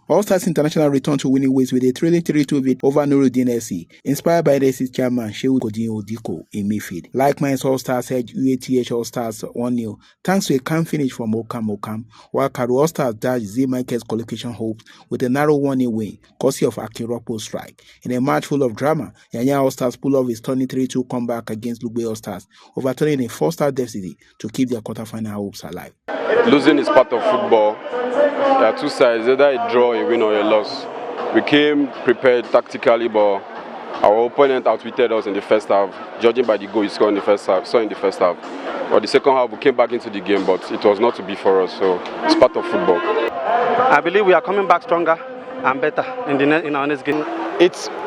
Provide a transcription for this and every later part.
All-Stars International returned to winning ways with a thrilling 3-2 victory over Nuruddin SC, inspired by the SC's chairman Shehu Godin Odiko in midfield. Like Minds All-Stars held UATH All-Stars 1-0 thanks to a calm finish from Okam, while Karu All-Stars dashed Z Michael's qualification hopes with a narrow 1-0 win, courtesy of Akinropo's strike. In a match full of drama, Yanya All-Stars pulled off his turning 3-2 comeback against Lugbe All-Stars, overturning a 4-star deficit to keep their quarter-final hopes alive. Losing is part of football. There are two sides, either a draw, a win, or a loss. We came prepared tactically, but our opponent outwitted us in the first half, judging by the goal he scored in the first half. But the second half, we came back into the game, but it was not to be for us, so it's part of football. I believe we are coming back stronger and better in our next game.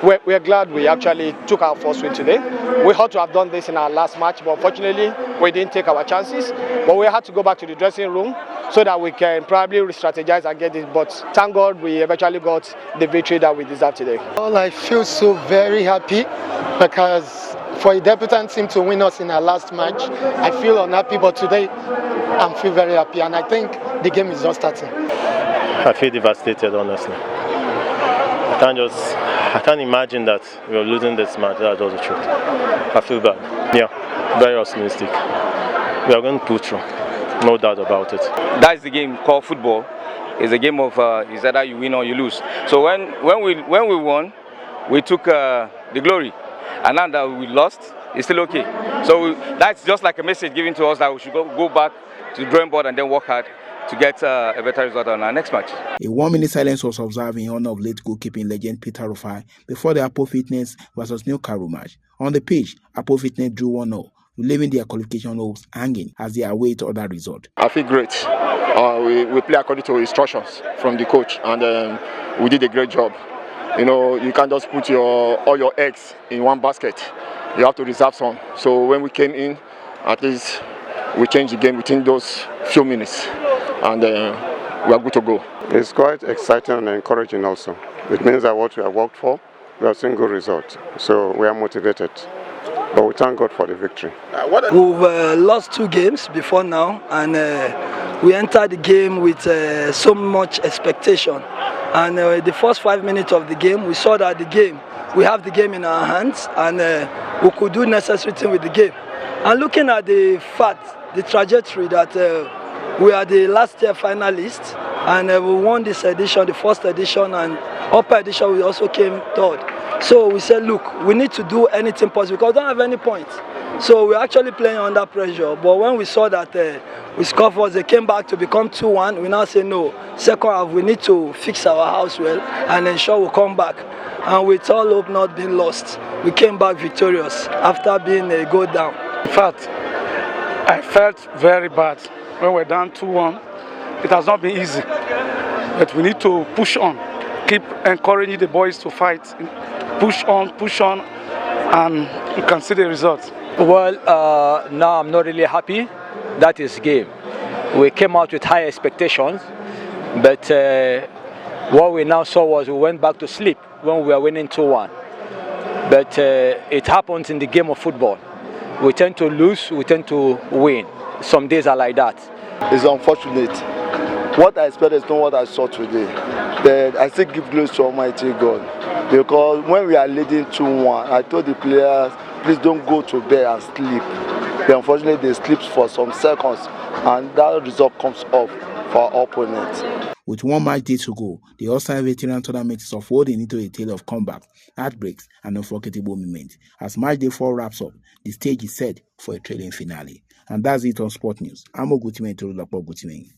We're glad we actually took our first win today. We ought to have done this in our last match, but unfortunately we didn't take our chances. But we had to go back to the dressing room so that we can probably re-strategize and get it. But thank God we eventually got the victory that we deserve today. Well, I feel so very happy because for a debutant team to win us in our last match, I feel unhappy, but today I feel very happy, and I think the game is just starting. I feel devastated, honestly. I can't imagine that we're losing this match. That's just the truth. I feel bad. Yeah, very optimistic. We are going to pull through, no doubt about it. That's the game called football. It's a game of it's either you win or you lose. So when we won, we took the glory, and now that we lost, it's still okay. So that's just like a message given to us that we should go back to the drawing board and then work hard to get a better result on our next match. A 1-minute silence was observed in honor of late goalkeeping legend Peter Rufai before the Apo Fitness vs New Karu match. On the pitch, Apo Fitness drew 1-0, leaving their qualification hopes hanging as they await other result. I feel great. We play according to instructions from the coach, and we did a great job. You know, you can't just put all your eggs in one basket. You have to reserve some. So when we came in, at least we changed the game within those few minutes, and we are good to go. It's quite exciting and encouraging also. It means that what we have worked for, we have seen good results. So we are motivated. But we thank God for the victory. We've lost 2 games before now, and we entered the game with so much expectation. And the first 5 minutes of the game, we saw that we have the game in our hands, and we could do necessary things with the game. And looking at the trajectory that we are the last year finalists, and we won this edition, the first edition, and upper edition we also came third. So we said, look, we need to do anything possible because we don't have any points. So we're actually playing under pressure. But when we saw that we scored first, they came back to become 2-1. We now say no. Second half, we need to fix our house well and ensure we come back. And with all hope not being lost, we came back victorious after being a goal down. In fact, I felt very bad when we're down 2-1. It has not been easy, but we need to push on. Keep encouraging the boys to fight. Push on, and you can see the results. Well, now I'm not really happy. That is game. We came out with high expectations, but what we now saw was we went back to sleep when we were winning 2-1. But it happens in the game of football. We tend to lose, we tend to win. Some days are like that. It's unfortunate. What I expected is not what I saw today. But I still give glory to Almighty God. Because when we are leading 2-1, I told the players, please don't go to bed and sleep. But unfortunately, they sleep for some seconds, and that result comes off for our opponent. With 1 match day to go, the All-Star Veteran Tournament is unfolding into a tale of comeback, heartbreaks, and unforgettable moments. As match day 4 wraps up, the stage is set for a thrilling finale. And that's it on Sport News. I'm Ogutimen Torulapo Ogutimen.